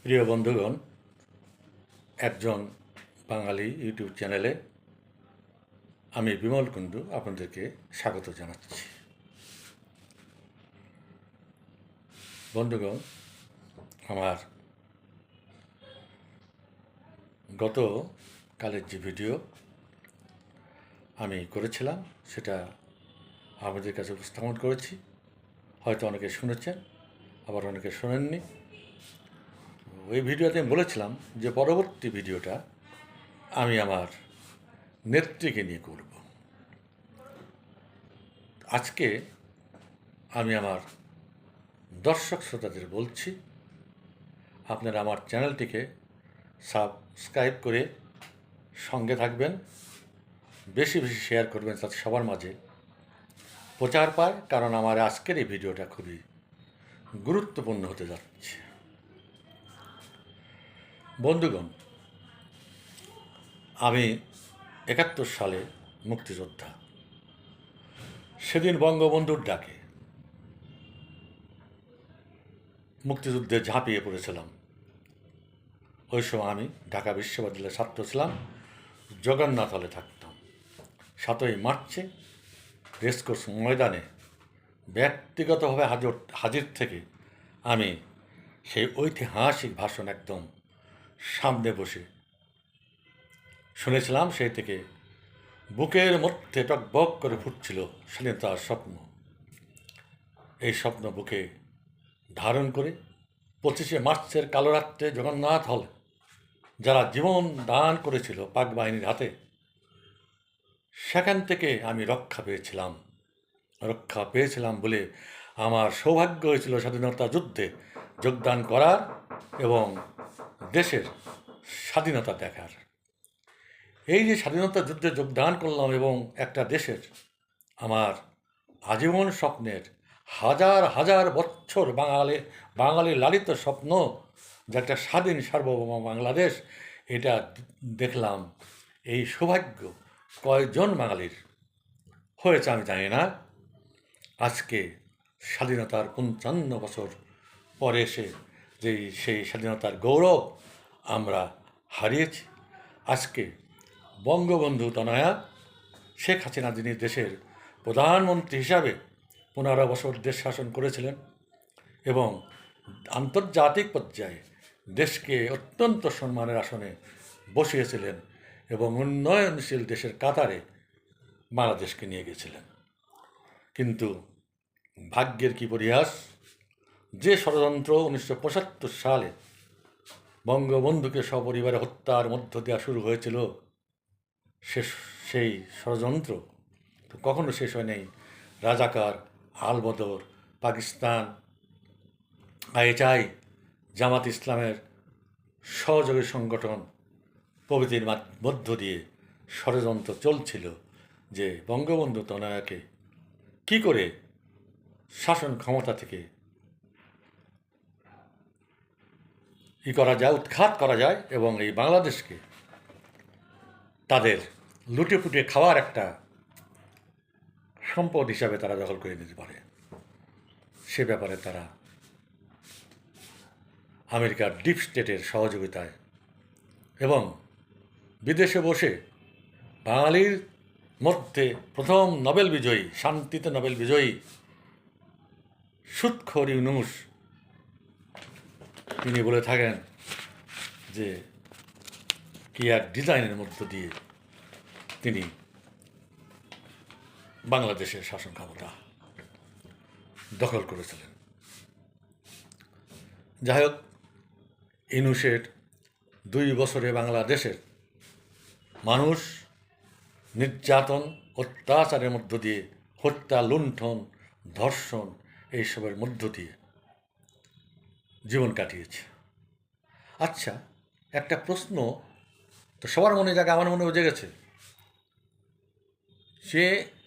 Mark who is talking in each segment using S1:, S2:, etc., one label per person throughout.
S1: প্রিয় বন্ধুগণ, একজন বাঙালি ইউটিউব চ্যানেলে আমি বিমল কুণ্ডু আপনাদেরকে স্বাগত জানাচ্ছি। বন্ধুগণ, আমার গতকালের যে ভিডিও আমি করেছিলাম সেটা আপনাদের কাছে উপস্থাপন করেছি। হয়তো অনেকে শুনেছেন, আবার অনেকে শোনেননি। ওই ভিডিওতে আমি বলেছিলাম যে পরবর্তী ভিডিওটা আমি আমার নেত্রীকে নিয়ে করব। আজকে আমি আমার দর্শক শ্রোতাদের বলছি, আপনারা আমার চ্যানেলটিকে সাবস্ক্রাইব করে সঙ্গে থাকবেন, বেশি বেশি শেয়ার করবেন, তাতে সবার মাঝে প্রচার পায়। কারণ আমার আজকের এই ভিডিওটা খুবই গুরুত্বপূর্ণ হতে যাচ্ছে। বন্ধুগণ, আমি 71 সালে মুক্তিযোদ্ধা। সেদিন বঙ্গবন্ধুর ডাকে মুক্তিযুদ্ধে ঝাঁপিয়ে পড়েছিলাম। ওই সময় আমি ঢাকা বিশ্ববিদ্যালয়ের ছাত্র ছিলাম, জগন্নাথ হলে থাকতাম। 7ই মার্চে রেসকোর্স ময়দানে ব্যক্তিগতভাবে হাজির থেকে আমি সেই ঐতিহাসিক ভাষণ একদম সামনে বসে শুনেছিলাম। সেই থেকে বুকের মধ্যে টকবক করে ফুটছিল স্বাধীনতার স্বপ্ন। এই স্বপ্ন বুকে ধারণ করে 25শে মার্চের কালো রাত্রে জগন্নাথ হল যারা জীবন দান করেছিল পাক বাহিনীর হাতে, সেখান থেকে আমি রক্ষা পেয়েছিলাম বলে আমার সৌভাগ্য হয়েছিল স্বাধীনতা যুদ্ধে যোগদান করার এবং দেশের স্বাধীনতা দেখার। এই যে স্বাধীনতা যুদ্ধে যোগদান করলাম এবং একটা দেশের আমার আজীবন স্বপ্নের হাজার হাজার বছর বাঙালি লালিত স্বপ্ন, যে একটা স্বাধীন সার্বভৌম বাংলাদেশ, এটা দেখলাম। এই সৌভাগ্য কয়জন বাঙালির হয়েছে আমি জানি না। আজকে স্বাধীনতার 55 বছর পরে এসে সেই স্বাধীনতার গৌরব আমরা হারিয়েছি। আজকে বঙ্গবন্ধু তনয়া শেখ হাসিনা, যিনি দেশের প্রধানমন্ত্রী হিসাবে 15 বছর দেশ শাসন করেছিলেন এবং আন্তর্জাতিক পর্যায়ে দেশকে অত্যন্ত সম্মানের আসনে বসিয়েছিলেন এবং উন্নয়নশীল দেশের কাতারে বাংলাদেশকে নিয়ে গেছিলেন। কিন্তু ভাগ্যের কি পরিহাস, যে ষড়যন্ত্র 1975 সালে বঙ্গবন্ধুকে সপরিবারে হত্যার মধ্য দেওয়া শুরু হয়েছিল, সেই ষড়যন্ত্র তো কখনো শেষ হয় নাই। রাজাকার, আলবদর, পাকিস্তান, আইএসআই, জামাত ইসলামের সহযোগী সংগঠন প্রভৃতির মধ্য দিয়ে ষড়যন্ত্র চলছিল যে বঙ্গবন্ধু তনয়াকে কী করে শাসন ক্ষমতা থেকে উৎখাত করা যায় এবং এই বাংলাদেশকে তাদের লুটেপুটে খাওয়ার একটা সম্পদ হিসাবে তারা দখল করে নিতে পারে। সে ব্যাপারে তারা আমেরিকার ডিপ স্টেটের সহযোগিতায় এবং বিদেশে বসে বাঙালির মধ্যে প্রথম নোবেল বিজয়ী, শান্তিতে নোবেল বিজয়ী সুৎখোর ইউনুস, তিনি বলে থাকেন যে কি এক ডিজাইনের মধ্য দিয়ে তিনি বাংলাদেশের শাসন ক্ষমতা দখল করেছিলেন। যাই হোক, ইউনুসের 2 বছরে বাংলাদেশের মানুষ নির্যাতন, অত্যাচারের মধ্য দিয়ে, হত্যা, লুণ্ঠন, ধর্ষণ, এইসবের মধ্য দিয়ে জীবন কাটিয়েছে। আচ্ছা, একটা প্রশ্ন তো সবার মনে জায়গা, আমার মনেও জেগেছে। সে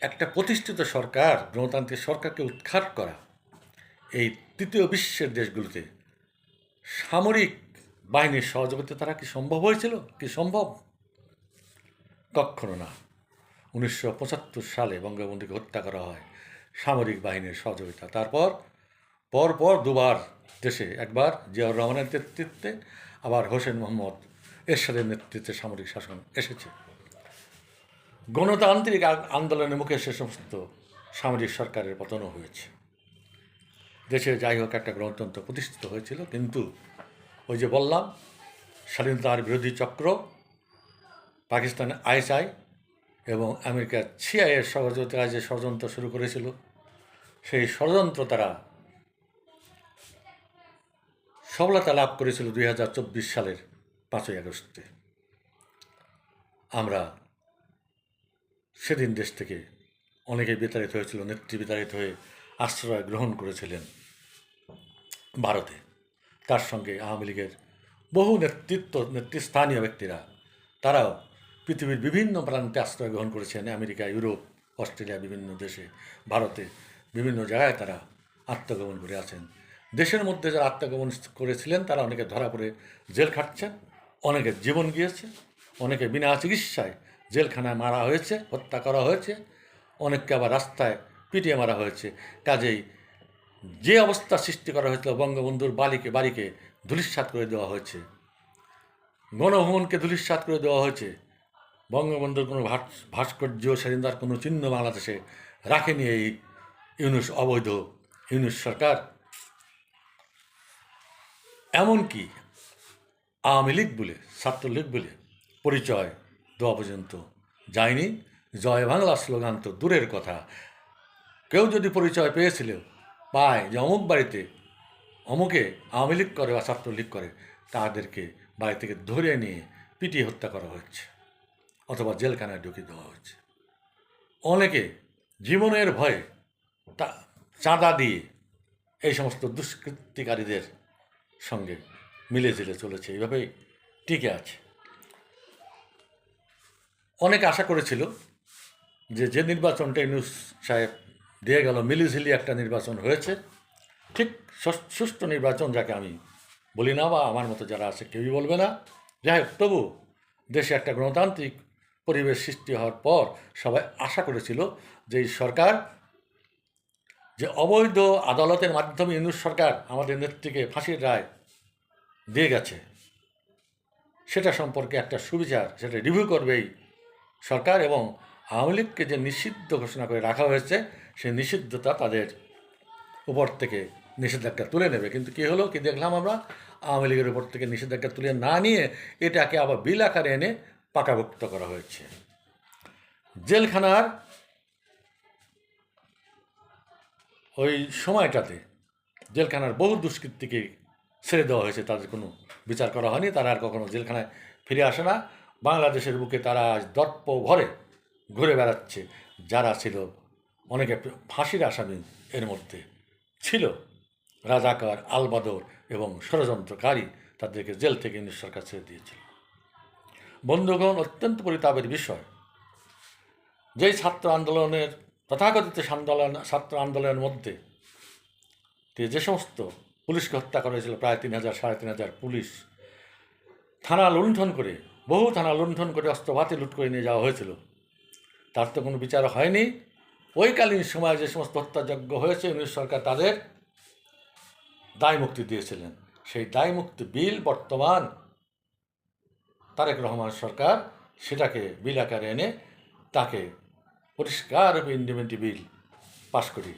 S1: একটা প্রতিষ্ঠিত সরকার, গণতান্ত্রিক সরকারকে উৎখাত করা, এই তৃতীয় বিশ্বের দেশগুলোতে সামরিক বাহিনীর সহযোগিতা তারা কি সম্ভব হয়েছিল? কি সম্ভব? কখনো না। 1975 সালে বঙ্গবন্ধুকে হত্যা করা হয় সামরিক বাহিনীর সহযোগিতা। তারপর পরপর দুবার দেশে, একবার জিয়াউর রহমানের নেতৃত্বে, আবার হোসেন মোহাম্মদ এরশাদের নেতৃত্বে সামরিক শাসন এসেছে। গণতান্ত্রিক আন্দোলনের মুখে সে সমস্ত সামরিক সরকারের পতনও হয়েছে। দেশে যাই হোক একটা গণতন্ত্র প্রতিষ্ঠিত হয়েছিল, কিন্তু ওই যে বললাম, স্বাধীনতার বিরোধী চক্র, পাকিস্তানের আইএসআই এবং আমেরিকার সিআইএর সহযোগিতায় যে ষড়যন্ত্র শুরু করেছিল, সেই ষড়যন্ত্র তারা সফলতা লাভ করেছিল 2024 সালের 5ই আগস্টে। আমরা সেদিন দেশ থেকে অনেকে বিতাড়িত হয়েছিল, নেত্রী বিতাড়িত হয়ে আশ্রয় গ্রহণ করেছিলেন ভারতে। তার সঙ্গে আওয়ামী লীগের বহু নেতৃস্থানীয় ব্যক্তিরা, তারাও পৃথিবীর বিভিন্ন প্রান্তে আশ্রয় গ্রহণ করেছেন। আমেরিকা, ইউরোপ, অস্ট্রেলিয়া, বিভিন্ন দেশে, ভারতে, বিভিন্ন জায়গায় তারা আত্মগোপন করে আছেন। দেশের মধ্যে যারা আত্মগোপন করেছিলেন তারা অনেকে ধরা পড়ে জেল খাটছেন, অনেকের জীবন গিয়েছে, অনেকে বিনা চিকিৎসায় জেলখানায় মারা হয়েছে, হত্যা করা হয়েছে, অনেককে আবার রাস্তায় পিটিয়ে মারা হয়েছে। কাজেই যে অবস্থা সৃষ্টি করা হয়েছিল, বঙ্গবন্ধুর বাড়িকে ধূলিসাৎ করে দেওয়া হয়েছে, গণভবনকে ধূলিসাৎ করে দেওয়া হয়েছে, বঙ্গবন্ধুর কোনো ভাস্কর্য, স্বাধীনতার কোনো চিহ্ন বাংলাদেশে রাখেনি এই অবৈধ ইউনুস সরকার। এমনকি আওয়ামী লীগ বলে, ছাত্রলীগ বলে পরিচয় দেওয়া পর্যন্ত যায়নি। জয় বাংলা স্লোগান তো দূরের কথা, কেউ যদি পরিচয় পায় যে অমুক বাড়িতে অমুকে আওয়ামী লীগ করে বা ছাত্রলীগ করে, তাদেরকে বাড়ি থেকে ধরে নিয়ে পিটিয়ে হত্যা করা হচ্ছে অথবা জেলখানায় ঢুকিয়ে দেওয়া হচ্ছে। অনেকে জীবনের ভয়ে চাঁদা দিয়ে এই সমস্ত দুষ্কৃতিকারীদের সঙ্গে মিলে ঝিলে চলেছে, এইভাবেই টিকে আছে। অনেকে আশা করেছিল যে নির্বাচনটা ইউনূস সাহেব দিয়ে গেল, মিলিঝিলি একটা নির্বাচন হয়েছে, ঠিক সুষ্ঠু নির্বাচন যাকে আমি বলি না, বা আমার মতো যারা আছে কেউই বলবে না। যাই হোক, তবু দেশে একটা গণতান্ত্রিক পরিবেশ সৃষ্টি হওয়ার পর সবাই আশা করেছিল যে এই সরকার, যে অবৈধ আদালতের মাধ্যমে ইউনূস সরকার আমাদের নেত্রীকে ফাঁসির রায় দিয়ে গেছে, সেটা সম্পর্কে একটা সুবিচার, সেটা রিভিউ করবে এই সরকার, এবং আওয়ামী লীগকে যে নিষিদ্ধ ঘোষণা করে রাখা হয়েছে সেই নিষিদ্ধতা তাদের উপর থেকে নিষেধাজ্ঞা তুলে নেবে। কিন্তু কী হলো, কি দেখলাম আমরা, আওয়ামী লীগের উপর থেকে নিষেধাজ্ঞা তুলে না নিয়ে এটাকে আবার বিল আকারে এনে পাকাভুক্ত করা হয়েছে। জেলখানার ওই সময়টাতে জেলখানার বহু দুষ্কৃতীকে ছেড়ে দেওয়া হয়েছে, তাদের কোনো বিচার করা হয়নি, তারা আর কখনো জেলখানায় ফিরে আসে না। বাংলাদেশের বুকে তারা আজ দর্প ভরে ঘুরে বেড়াচ্ছে। যারা ছিল অনেকে ফাঁসির আসামি, এর মধ্যে ছিল রাজাকার, আলবাদর এবং ষড়যন্ত্রকারী, তাদেরকে জেল থেকে ইউনূস সরকার ছেড়ে দিয়েছিল। বন্ধুগণ, অত্যন্ত পরিতাপের বিষয়, যেই ছাত্র আন্দোলনের তথাকথিত ছাত্র আন্দোলনের মধ্যে যে সমস্ত পুলিশকে হত্যা করা হয়েছিল, প্রায় 3,000 সাড়ে 3,000 পুলিশ, থানা লুণ্ঠন করে, বহু থানা লুণ্ঠন করে অস্ত্রপাতি লুট করে নিয়ে যাওয়া হয়েছিল, তার তো কোনো বিচার হয়নি। ওইকালীন সময়ে যে সমস্ত হত্যাযজ্ঞ হয়েছে, ইউনূস সরকার তাদের দায় মুক্তি দিয়েছিলেন। সেই দায় মুক্তি বিল বর্তমান তারেক রহমান সরকার সেটাকে বিল আকারে এনে তাকে পরিষ্কার ইন্ডিমেন্টি বিল পাশ করে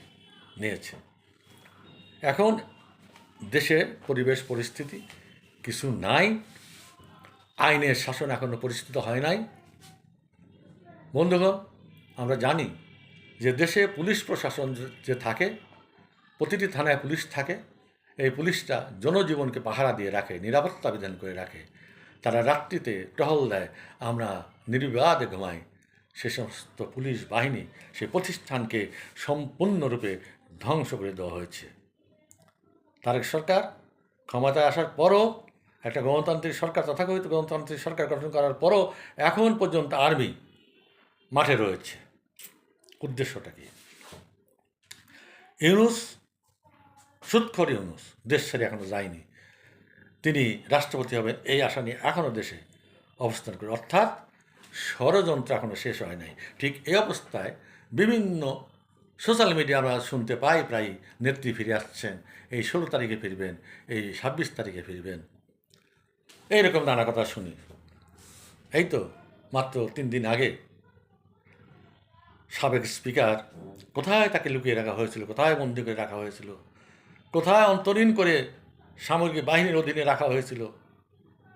S1: নিয়েছে। এখন দেশের পরিবেশ পরিস্থিতি কিছু নাই, আইনের শাসন এখনও প্রতিষ্ঠিত হয় নাই। বন্ধুগণ, আমরা জানি যে দেশে পুলিশ প্রশাসন যে থাকে, প্রতিটি থানায় পুলিশ থাকে, এই পুলিশটা জনজীবনকে পাহারা দিয়ে রাখে, নিরাপত্তা বিধান করে রাখে, তারা রাত্রিতে টহল দেয়, আমরা নির্বিবাদে ঘুমাই। সে সমস্ত পুলিশ বাহিনী, সেই প্রতিষ্ঠানকে সম্পূর্ণরূপে ধ্বংস করে দেওয়া হয়েছে। তারেক সরকার ক্ষমতায় আসার পরও, একটা গণতান্ত্রিক সরকার, তথাকথিত গণতান্ত্রিক সরকার গঠন করার পরও এখন পর্যন্ত আর্মি মাঠে রয়েছে। উদ্দেশ্যটা কি? ইউনূস, সুদখোর ইউনূস দেশ ছেড়ে এখনও যায়নি, তিনি রাষ্ট্রপতি হবেন এই আশা নিয়ে এখনও দেশে অবস্থান করে, অর্থাৎ ষড়যন্ত্র এখনও শেষ হয় নাই। ঠিক এই অবস্থায় বিভিন্ন সোশ্যাল মিডিয়া আমরা শুনতে পাই প্রায় নেত্রী ফিরে আসছেন, এই 16 তারিখে ফিরবেন, এই 26 তারিখে ফিরবেন, এইরকম নানা কথা শুনি। এই তো মাত্র 3 দিন আগে সাবেক স্পিকার কোথায় তাকে লুকিয়ে রাখা হয়েছিল, কোথায় বন্দি করে রাখা হয়েছিল, কোথায় অন্তরীণ করে সামরিক বাহিনীর অধীনে রাখা হয়েছিল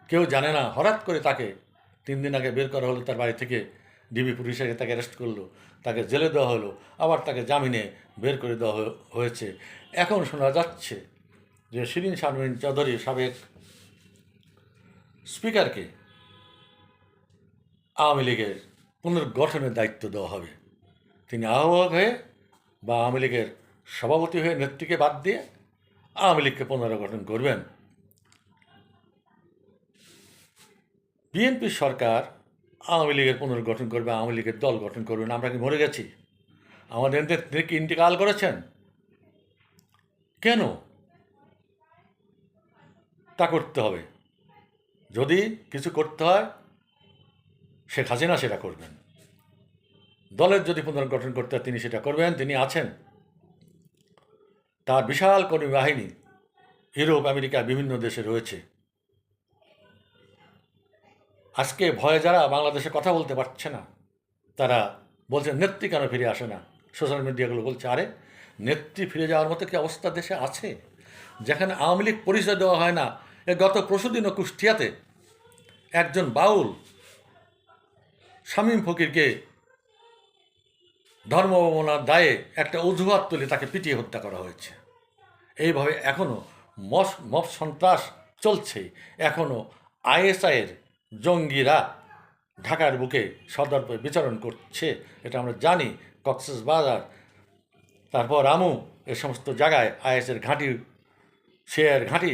S1: কেউ জানে না। হঠাৎ করে তাকে 3 দিন আগে বের করা হলো তার বাড়ি থেকে, ডিবি পুলিশ এসে তাকে অ্যারেস্ট করলো, তাকে জেলে দেওয়া হলো, আবার তাকে জামিনে বের করে দেওয়া হয়েছে। এখন শোনা যাচ্ছে যে শিরিন শারমিন চৌধুরী সাবেক স্পিকারকে আওয়ামী লীগের পুনর্গঠনের দায়িত্ব দেওয়া হবে। তিনি আহ্বায়ক হয়ে বা আওয়ামী লীগের সভাপতি হয়ে নেত্রীকে বাদ দিয়ে আওয়ামী লীগকে পুনর্গঠন করবেন। বিএনপি সরকার আওয়ামী লীগের পুনর্গঠন করবে, আওয়ামী লীগের দল গঠন করবেন। আমরা কি মরে গেছি? আমাদের নেত্রী কি ইন্তেকাল করেছেন? কেন তা করতে হবে? যদি কিছু করতে হয় শেখ হাসিনা সেটা করবেন। দলের যদি পুনর্গঠন করতে হয় তিনি সেটা করবেন। তিনি আছেন, তার বিশাল কর্মী বাহিনী ইউরোপ আমেরিকা বিভিন্ন দেশে রয়েছে। আজকে ভয়ে যারা বাংলাদেশে কথা বলতে পারছে না, তারা বলছে নেত্রী কেন ফিরে আসে না। সোশ্যাল মিডিয়াগুলো বলছে, আরে নেত্রী ফিরে যাওয়ার মতো কি অবস্থা দেশে আছে? যেখানে আওয়ামী লীগ পরিচয় দেওয়া হয় না। গত পরশুদিনও কুষ্টিয়াতে একজন বাউল শামীম ফকিরকে ধর্ম অবমাননার দায়ে একটা অজুহাত তুলে তাকে পিটিয়ে হত্যা করা হয়েছে। এইভাবে এখনও মব সন্ত্রাস চলছে। এখনও আইএসআইয়ের জঙ্গিরা ঢাকার বুকে সদর্পে বিচরণ করছে, এটা আমরা জানি। কক্সবাজার, তারপর আমু, এ সমস্ত জায়গায় আইএসের ঘাঁটি, শেয়ার ঘাঁটি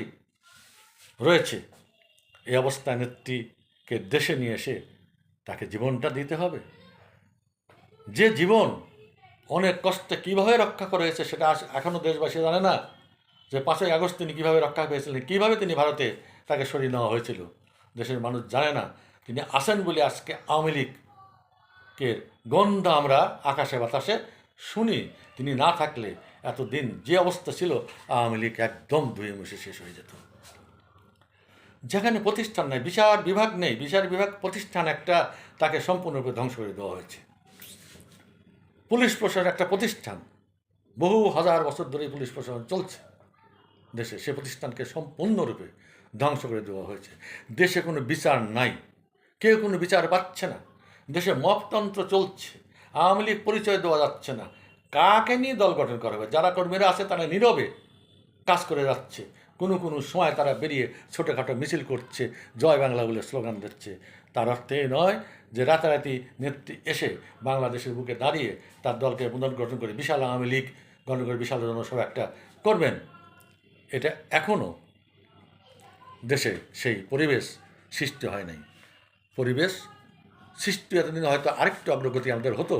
S1: রয়েছে। এই অবস্থায় নেত্রীকে দেশে নিয়ে এসে তাকে জীবনটা দিতে হবে। যে জীবন অনেক কষ্টে কীভাবে রক্ষা করা হয়েছে সেটা এখনও দেশবাসী জানে না। যে 5ই আগস্ট তিনি কীভাবে রক্ষা পেয়েছিলেন, কীভাবে তিনি ভারতে তাকে সরিয়ে নেওয়া হয়েছিল, দেশের মানুষ জানে না। তিনি আসেন বলে আজকে আওয়ামী লীগের গন্ধ আমরা আকাশে বাতাসে শুনি। তিনি না থাকলে এতদিন যে অবস্থা ছিল, আওয়ামী লীগ একদম ধুয়ে মুছে শেষ হয়ে যেত। যেখানে প্রতিষ্ঠান নেই, বিচার বিভাগ নেই, বিচার বিভাগ প্রতিষ্ঠান একটা, তাকে সম্পূর্ণরূপে ধ্বংস করে দেওয়া হয়েছে। পুলিশ প্রশাসন একটা প্রতিষ্ঠান, বহু হাজার বছর ধরে পুলিশ প্রশাসন চলছে দেশে, সে প্রতিষ্ঠানকে সম্পূর্ণরূপে ধ্বংস করে দেওয়া হয়েছে। দেশে কোনো বিচার নাই, কেউ কোনো বিচার পাচ্ছে না। দেশে মপতন্ত্র চলছে, আওয়ামী লীগ পরিচয় দেওয়া যাচ্ছে না। কাকে নিয়ে দল গঠন করা হবে? যারা কর্মীরা আছে তারা নীরবে কাজ করে যাচ্ছে। কোনো সময় তারা বেরিয়ে ছোটোখাটো মিছিল করছে, জয় বাংলা বলে স্লোগান দিচ্ছে। তার অর্থ এই নয় যে রাতারাতি নেত্রী এসে বাংলাদেশের বুকে দাঁড়িয়ে তার দলকে পুনর্গঠন করে বিশাল আওয়ামী লীগ গঠন করে বিশাল জনসভা একটা করবেন। এটা এখনও দেশে সেই পরিবেশ সৃষ্টি হয় নাই। পরিবেশ সৃষ্টি এতদিন হয়তো আরেকটু অগ্রগতি আমাদের হতো,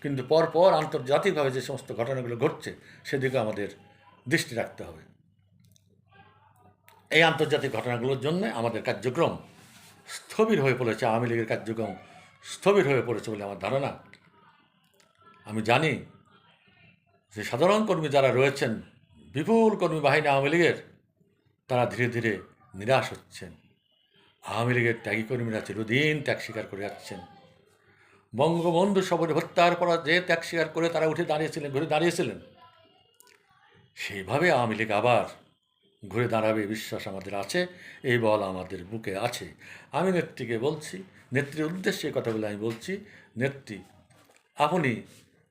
S1: কিন্তু পরপর আন্তর্জাতিকভাবে যে সমস্ত ঘটনাগুলো ঘটছে সেদিকে আমাদের দৃষ্টি রাখতে হবে। এই আন্তর্জাতিক ঘটনাগুলোর জন্য আমাদের কার্যক্রম স্থবির হয়ে পড়েছে, আওয়ামী লীগের কার্যক্রম স্থবির হয়ে পড়েছে বলে আমার ধারণা। আমি জানি যে সাধারণ কর্মী যারা রয়েছেন, বিপুল কর্মী বাহিনী আওয়ামী লীগের, তারা ধীরে ধীরে নিরাশ হচ্ছেন। আওয়ামী লীগের ত্যাগী কর্মীরা চিরদিন ত্যাগ স্বীকার করে যাচ্ছেন। বঙ্গবন্ধু শপথ হত্যার পর যে ত্যাগ স্বীকার করে তারা ঘুরে দাঁড়িয়েছিলেন, সেইভাবে আওয়ামী লীগ আবার ঘুরে দাঁড়াবে বিশ্বাস আমাদের আছে, এই বল আমাদের বুকে আছে। আমি নেত্রীকে বলছি, নেত্রীর উদ্দেশ্যে কথাগুলো আমি বলছি, নেত্রী আপনি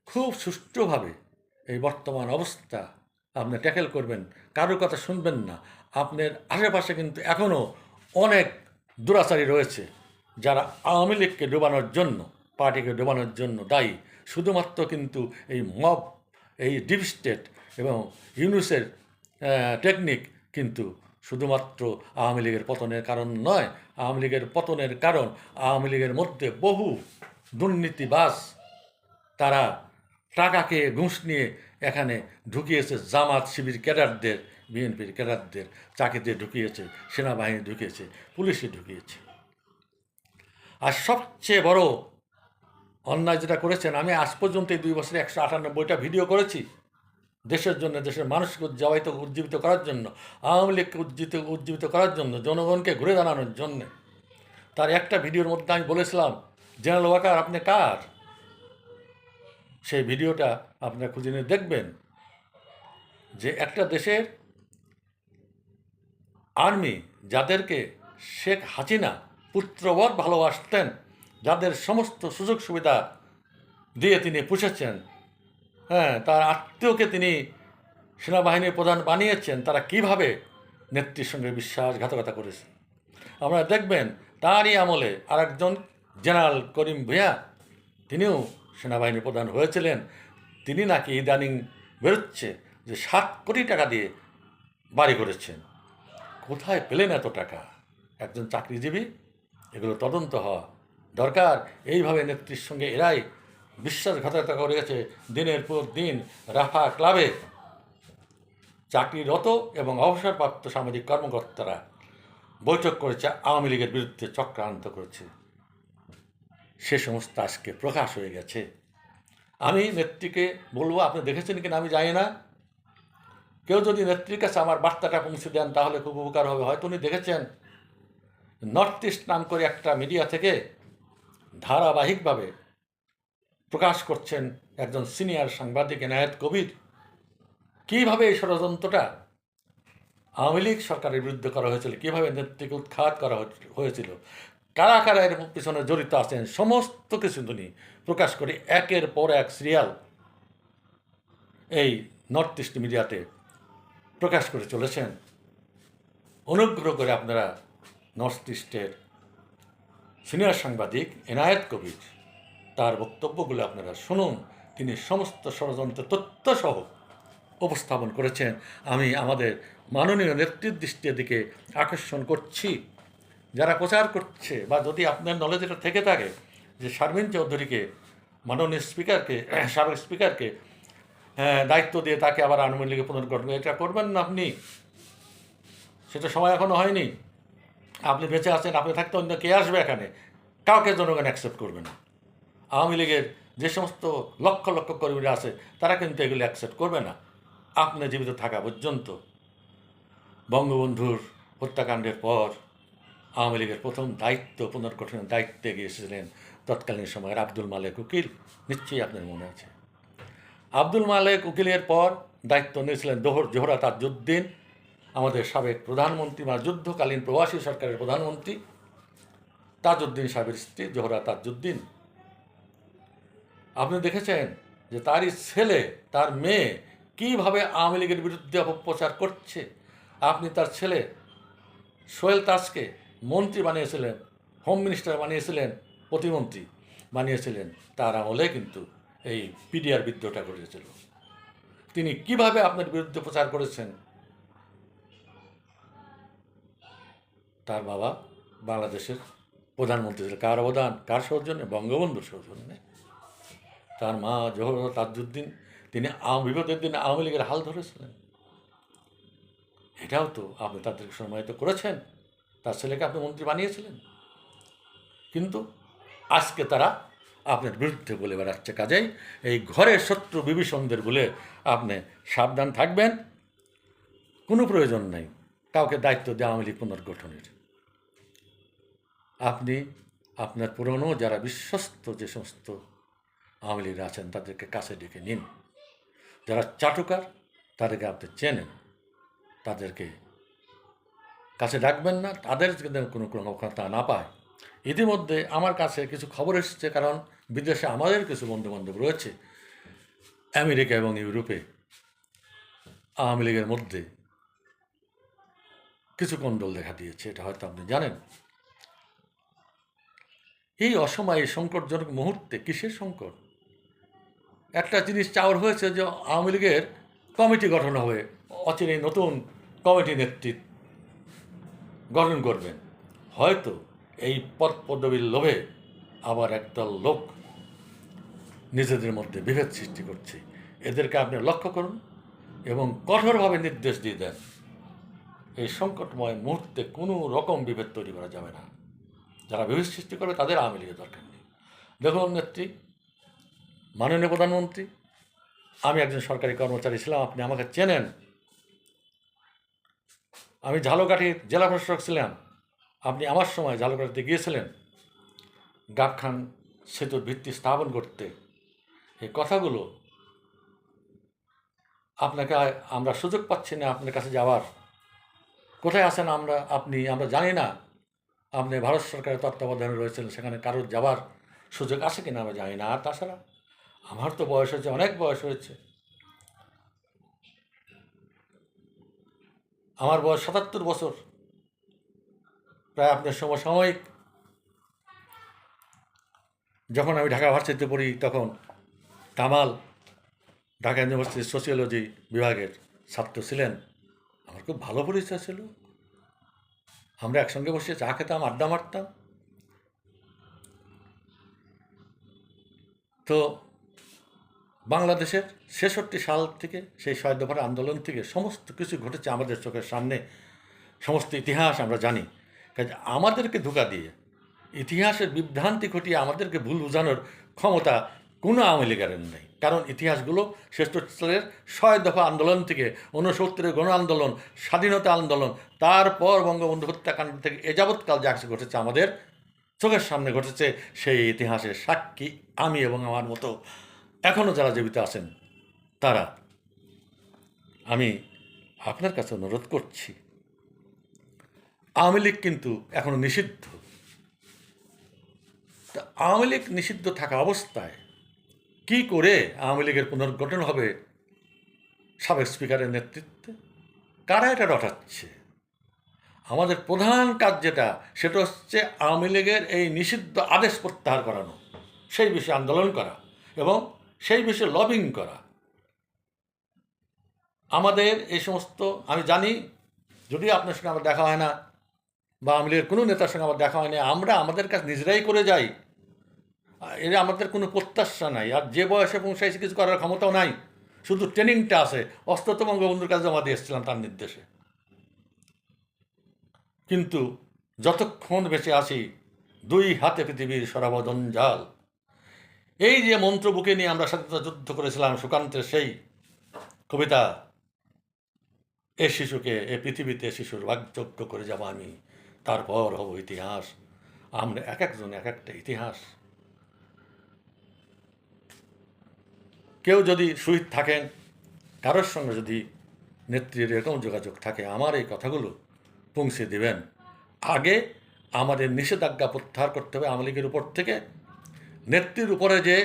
S1: খুব সুষ্ঠুভাবে এই বর্তমান অবস্থা আপনি ট্যাকেল করবেন, কারোর কথা শুনবেন না। আপনার আশেপাশে কিন্তু এখনও অনেক দুরাচারী রয়েছে যারা আওয়ামী লীগকে ডোবানোর জন্য, পার্টিকে ডোবানোর জন্য দায়ী। শুধুমাত্র কিন্তু এই মব, এই ডিপ স্টেট এবং ইউনুসের টেকনিক কিন্তু শুধুমাত্র আওয়ামী লীগের পতনের কারণ নয়। আওয়ামী লীগের পতনের কারণ আওয়ামী লীগের মধ্যে বহু দুর্নীতিবাজ, তারা টাকাকে ঘুষ নিয়ে এখানে ঢুকিয়েছে। জামাত শিবির ক্যাডারদের, বিএনপির ক্যাডারদের চাকরিতে ঢুকিয়েছে, সেনাবাহিনী ঢুকিয়েছে, পুলিশে ঢুকিয়েছে। আর সবচেয়ে বড় অন্যায় যেটা করেছেন, আমি আজ পর্যন্ত এই 2 বছরে 198টা ভিডিও করেছি দেশের জন্য, দেশের মানুষকে উজ্জীবিত করার জন্য, আওয়ামী লীগকে উজ্জীবিত করার জন্য, জনগণকে ঘুরে দাঁড়ানোর জন্য। তার একটা ভিডিওর মধ্যে আমি বলেছিলাম, জেনারেল ওয়াকার আপনি কার? সেই ভিডিওটা আপনারা খুঁজে নিয়ে দেখবেন যে একটা দেশের আর্মি যাদেরকে শেখ হাসিনা পুত্রবৎ ভালোবাসতেন, যাদের সমস্ত সুযোগ সুবিধা দিয়ে তিনি পুষেছেন, হ্যাঁ, তার আত্মীয়কে তিনি সেনাবাহিনীর প্রধান বানিয়েছেন, তারা কিভাবে নেত্রীর সঙ্গে বিশ্বাসঘাতকতা করেছে। আপনারা দেখবেন তারই আমলে আরেকজন জেনারেল করিম ভূঁইয়া, তিনিও সেনাবাহিনীর প্রধান হয়েছিলেন। তিনি নাকি ইদানিং বেরোচ্ছে যে 7 কোটি টাকা দিয়ে বাড়ি করেছেন। কোথায় পেলেন এত টাকা? একজন চাকরিজীবী? এগুলো তদন্ত হওয়া দরকার। এইভাবে নেত্রীর সঙ্গে এরাই বিশ্বাসঘাতকতা করে গেছে। দিনের পর দিন রাফা ক্লাবে চাকরিরত এবং অবসরপ্রাপ্ত সামাজিক কর্মকর্তারা বৈঠক করেছে, আওয়ামী লীগের বিরুদ্ধে চক্রান্ত করেছে। সে সমস্ত আজকে প্রকাশ হয়ে গেছে। আমি নেত্রীকে বলবো, আপনি দেখেছেন কিনা আমি জানি না, কেউ যদি নেত্রীর কাছে আমার বার্তাটা পৌঁছে দেন তাহলে খুব উপকার হবে। হয়তো উনি দেখেছেন, নর্থ ইস্ট নাম করে একটা মিডিয়া থেকে ধারাবাহিকভাবে প্রকাশ করছেন একজন সিনিয়র সাংবাদিক এনায়েত কবির, কীভাবে এই ষড়যন্ত্রটা আওয়ামী লীগ সরকারের বিরুদ্ধে করা হয়েছিল, কীভাবে নেত্রীকে উৎখাত করা হয়েছিল, কারা কারা এর পিছনে জড়িত আছেন, সমস্ত কিছু তিনি প্রকাশ করে একের পর এক সিরিয়াল এই নর্থ ইস্ট মিডিয়াতে প্রকাশ করে চলেছেন। অনুগ্রহ করে আপনারা নর্থ ইস্টের সিনিয়র সাংবাদিক এনায়েত কবির তার বক্তব্যগুলো আপনারা শুনুন। তিনি সমস্ত ষড়যন্ত্র তথ্যসহ উপস্থাপন করেছেন। আমি আমাদের মাননীয় নেতৃত্বের দৃষ্টির দিকে আকর্ষণ করছি, যারা প্রচার করছে, বা যদি আপনার নলেজ এটা থেকে থাকে যে শারমিন চৌধুরীকে, মাননীয় স্পিকারকে, সাবেক স্পিকারকে দায়িত্ব দিয়ে তাকে আবার আওয়ামী লীগে পুনর্গঠন, এটা করবেন না আপনি। সেটা সময় এখনও হয়নি। আপনি বেঁচে আছেন, আপনি থাকতে অন্য কে আসবে এখানে? কাউকে জনগণ অ্যাকসেপ্ট করবে না। আওয়ামী লীগের যে সমস্ত লক্ষ লক্ষ কর্মীরা আছে তারা কিন্তু এগুলি অ্যাকসেপ্ট করবে না আপনি জীবিত থাকা পর্যন্ত। বঙ্গবন্ধুর হত্যাকাণ্ডের পর আওয়ামী লীগের প্রথম দায়িত্ব, পুনর্গঠনের দায়িত্বে গিয়েছিলেন তৎকালীন সময়ের আব্দুল মালেক উকিল, নিশ্চয়ই আপনার মনে আছে। আব্দুল মালেক উকিলের পর দায়িত্ব নিয়েছিলেন জোহরা তাজউদ্দিন, আমাদের সাবেক প্রধানমন্ত্রী, বা যুদ্ধকালীন প্রবাসী সরকারের প্রধানমন্ত্রী তাজউদ্দিন সাহেবের স্ত্রী জোহরা তাজউদ্দিন। আপনি দেখেছেন যে তারই ছেলে, তার মেয়ে কীভাবে আওয়ামী লীগের বিরুদ্ধে অপপ্রচার করছে। আপনি তার ছেলে সোহেল তাজকে মন্ত্রী বানিয়েছিলেন, হোম মিনিস্টার বানিয়েছিলেন, প্রতিমন্ত্রী বানিয়েছিলেন। তার আমলে কিন্তু এই পিডিআর বিদ্রোহটা ঘটেছিল। তিনি কিভাবে আপনার বিরুদ্ধে প্রচার করেছেন। তার বাবা বাংলাদেশের প্রধানমন্ত্রী ছিল, কার অবদান, কার সৌজন্যে? বঙ্গবন্ধুর সৌজন্যে। তার মা জোহরা তাজউদ্দিন, তিনি বিপদের দিনে আওয়ামী লীগের হাল ধরেছিলেন। এটাও তো আপনি তাদেরকে সম্মানিত করেছেন, তার ছেলেকে আপনি মন্ত্রী বানিয়েছিলেন। কিন্তু আজকে তারা আপনার বিরুদ্ধে বলে বেড়াচ্ছে। কাজেই এই ঘরের শত্রু বিভীষণদের বলে আপনি সাবধান থাকবেন। কোনো প্রয়োজন নেই কাউকে দায়িত্ব দেওয়া আওয়ামী লীগ পুনর্গঠনের। আপনি আপনার পুরনো যারা বিশ্বস্ত যে সমস্ত আওয়ামী লীগরা আছেন তাদেরকে কাছে ডেকে নিন। যারা চাটুকার তাদেরকে আপনি চেনেন, তাদেরকে কাছে ডাকবেন না, তাদের কোনো ক্ষমতা না পায়। ইতিমধ্যে আমার কাছে কিছু খবর এসেছে, কারণ বিদেশে আমাদের কিছু বন্ধুবান্ধব রয়েছে আমেরিকা এবং ইউরোপে। আওয়ামী লীগের মধ্যে কিছু কোন্দল দেখা দিয়েছে, এটা হয়তো আপনি জানেন। এই অসময়ে সংকটজনক মুহূর্তে কিসের সংকট? একটা জিনিস চাওয়ার হয়েছে যে আওয়ামী লীগের কমিটি গঠন হবে, অচিরে নতুন কমিটি নেতৃত্ব গঠন করবেন। হয়তো এই পদ পদবীর লোভে আবার একদল লোক নিজেদের মধ্যে বিভেদ সৃষ্টি করছে। এদেরকে আপনি লক্ষ্য করুন এবং কঠোরভাবে নির্দেশ দিয়ে দেন। এই সংকটময় মুহূর্তে কোনো রকম বিভেদ তৈরি করা যাবে না। যারা বিভেদ সৃষ্টি করবে তাদের আওয়ামী লীগের দরকার নেই। দেখুন নেত্রী, মাননীয় প্রধানমন্ত্রী, আমি একজন সরকারি কর্মচারী ছিলাম, আপনি আমাকে চেনেন। আমি ঝালকাঠির জেলা প্রশাসক ছিলাম, আপনি আমার সময় ঝালকাঠিতে গিয়েছিলেন গাবখান সেতুর ভিত্তি স্থাপন করতে। এই কথাগুলো আপনাকে আমরা সুযোগ পাচ্ছি না আপনার কাছে যাওয়ার। কোথায় আছেন আমরা জানি না। আপনি ভারত সরকারের তত্ত্বাবধানে রয়েছেন, সেখানে কারোর যাওয়ার সুযোগ আছে কিনা আমরা জানি না। আর তাছাড়া আমার তো বয়স হয়েছে, অনেক বয়স হয়েছে। আমার বয়স ৭৭ বছর, প্রায় আপনার সমসাময়িক। যখন আমি ঢাকা ভার্সিটিতে পড়ি তখন কামাল ঢাকা ইউনিভার্সিটির সোশিওলজি বিভাগের ছাত্র ছিলেন। আমার খুব ভালো পরিচয় ছিল, আমরা একসঙ্গে বসে চা খেতাম, আড্ডা মারতাম। তো বাংলাদেশের ৬৬ সাল থেকে, সেই ৬ দফার আন্দোলন থেকে সমস্ত কিছু ঘটেছে আমাদের চোখের সামনে, সমস্ত ইতিহাস আমরা জানি। কাজে আমাদেরকে ধোঁকা দিয়ে, ইতিহাসের বিভ্রান্তি ঘটিয়ে আমাদেরকে ভুল বোঝানোর ক্ষমতা কোনো আওয়ামী লীগের নেই। কারণ ইতিহাসগুলো ৬৬ সালের ৬ দফা আন্দোলন থেকে, ৬৯-এর গণ আন্দোলন, স্বাধীনতা আন্দোলন, তারপর বঙ্গবন্ধু হত্যাকাণ্ড থেকে এ যাবৎকাল যা কিছু ঘটেছে আমাদের চোখের সামনে ঘটেছে, সেই ইতিহাসের সাক্ষী আমি এবং আমার মতো এখনও যারা জীবিত আছেন তারা। আমি আপনার কাছে অনুরোধ করছি, আওয়ামী লীগ কিন্তু এখনও নিষিদ্ধ। তা আওয়ামী লীগ নিষিদ্ধ থাকা অবস্থায় কি করে আওয়ামী লীগের পুনর্গঠন হবে সাবেক স্পিকারের নেতৃত্বে? কারা এটা রটাচ্ছে? আমাদের প্রধান কাজ যেটা, সেটা হচ্ছে আওয়ামী লীগের এই নিষিদ্ধ আদেশ প্রত্যাহার করানো, সেই বিষয়ে আন্দোলন করা এবং সেই বিষয়ে লবিং করা। আমাদের এই সমস্ত, আমি জানি যদিও আপনার সঙ্গে আমার দেখা হয় না বা আওয়ামী লীগের কোনো নেতার সঙ্গে আমার দেখা হয়নি, আমরা আমাদের কাজ নিজেরাই করে যাই। এরা আমাদের কোনো প্রত্যাশা নাই, আর যে বয়সে পৌঁছাইছে কিছু করার ক্ষমতাও নাই, শুধু ট্রেনিংটা আছে। অস্ত্র তো বঙ্গবন্ধুর কাছে জমা দিয়ে এসেছিলাম তার নির্দেশে। কিন্তু যতক্ষণ বেঁচে আছি, দুই হাতে পৃথিবীর সরাবদন জাল, এই যে মন্ত্র বুকে নিয়ে আমরা স্বাধীনতা যুদ্ধ করেছিলাম, সুকান্তের সেই কবিতা, এ শিশুকে এ পৃথিবীতে শিশুর বাকযজ্ঞ করে যাব আমি, তারপর হব ইতিহাস। আমরা এক একজন এক একটা ইতিহাস। কেউ যদি শহীদ থাকেন, কারোর সঙ্গে যদি নেত্রীর এরকম যোগাযোগ থাকে, আমার এই কথাগুলো পৌঁছে দেবেন। আগে আমাদের নিষেধাজ্ঞা প্রত্যাহার করতে হবে আওয়ামী লীগের উপর থেকে। নেত্রীর উপরে যে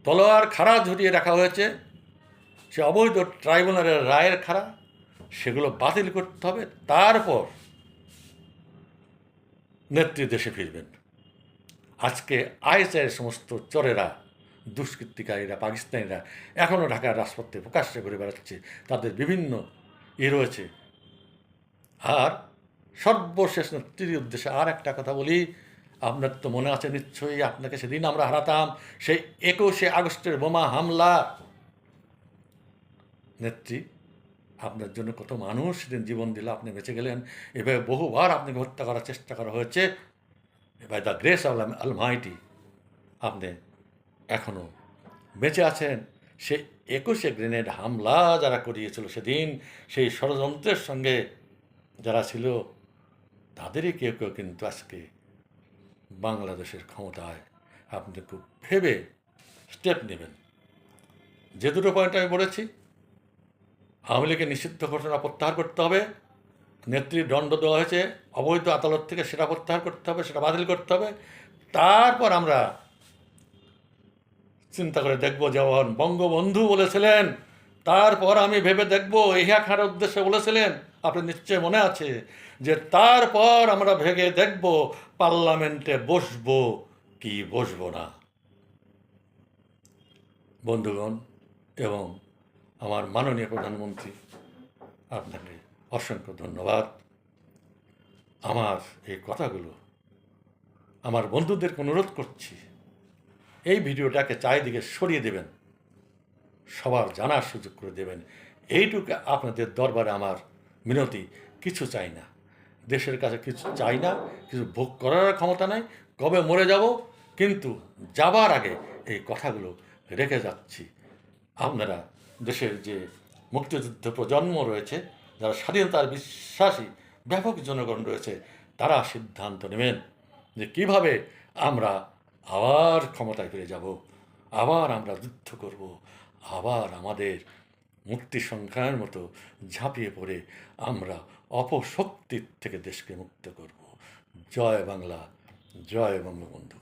S1: তলোয়ার খাড়া ঝুটিয়ে রাখা হয়েছে, সে অবৈধ ট্রাইব্যুনালের রায়ের খাড়া, সেগুলো বাতিল করতে হবে। তারপর নেত্রী দেশে ফিরবেন। আজকে আইএসআইয়ের সমস্ত চোরেরা, দুষ্কৃতিকারীরা, পাকিস্তানিরা এখনও ঢাকার রাজপথে প্রকাশ্যে ঘুরে বেড়াচ্ছে, তাদের বিভিন্ন রয়েছে। আর সর্বশেষ নেত্রীর উদ্দেশ্যে আর একটা কথা বলি, আপনার তো মনে আছে নিশ্চয়ই, আপনাকে সেদিন আমরা হারাতাম, সেই ২১শে আগস্টের বোমা হামলা। নেত্রী, আপনার জন্য কত মানুষ সেদিন জীবন দিল, আপনি বেঁচে গেলেন। এভাবে বহুবার আপনাকে হত্যা করার চেষ্টা করা হয়েছে। By the grace of almighty আপনি এখনও বেঁচে আছেন। সেই ২১শে গ্রেনেড হামলা যারা করিয়েছিল সেদিন, সেই ষড়যন্ত্রের সঙ্গে যারা ছিল, তাদেরই কেউ কেউ কিন্তু আজকে বাংলাদেশের ক্ষমতায়। আপনি খুব ভেবে স্টেপ নেবেন। যে দুটো পয়েন্ট আমি বলেছি, আওয়ামী লীগের নিষিদ্ধ ঘোষণা প্রত্যাহার করতে হবে, নেত্রীর দণ্ড দেওয়া হয়েছে অবৈধ আদালত থেকে, সেটা প্রত্যাহার করতে হবে, সেটা বাতিল করতে হবে। তারপর আমরা চিন্তা করে দেখব, যেমন বঙ্গবন্ধু বলেছিলেন, তারপর আমি ভেবে দেখব, ইহা খার উদ্দেশ্যে বলেছিলেন, আপনার নিশ্চয় মনে আছে, যে তারপর আমরা ভেবে দেখব পার্লামেন্টে বসবো কি বসবো না। বন্ধুগণ এবং আমার মাননীয় প্রধানমন্ত্রী, আপনাকে অসংখ্য ধন্যবাদ। আমার এই কথাগুলো আমার বন্ধুদেরকে অনুরোধ করছি, এই ভিডিওটাকে চারিদিকে সরিয়ে দেবেন, সবার জানার সুযোগ করে দেবেন। এইটুকু আপনাদের দরবারে আমার মিনতি। কিছু চাই না, দেশের কাছে কিছু চাই না, কিছু ভোগ করার ক্ষমতা নাই। কবে মরে যাব, কিন্তু যাবার আগে এই কথাগুলো রেখে যাচ্ছি। আপনারা দেশের যে মুক্তিযুদ্ধ প্রজন্ম রয়েছে, যারা স্বাধীনতার বিশ্বাসী ব্যাপক জনগণ রয়েছে, তারা সিদ্ধান্ত নেবেন যে কীভাবে আমরা আবার ক্ষমতায় ফিরে যাব, আবার আমরা যুদ্ধ করব, আবার আমাদের মুক্তি সংগ্রামের মতো ঝাঁপিয়ে পড়ে আমরা অপশক্তির থেকে দেশকে মুক্ত করব। জয় বাংলা, জয় বঙ্গবন্ধু।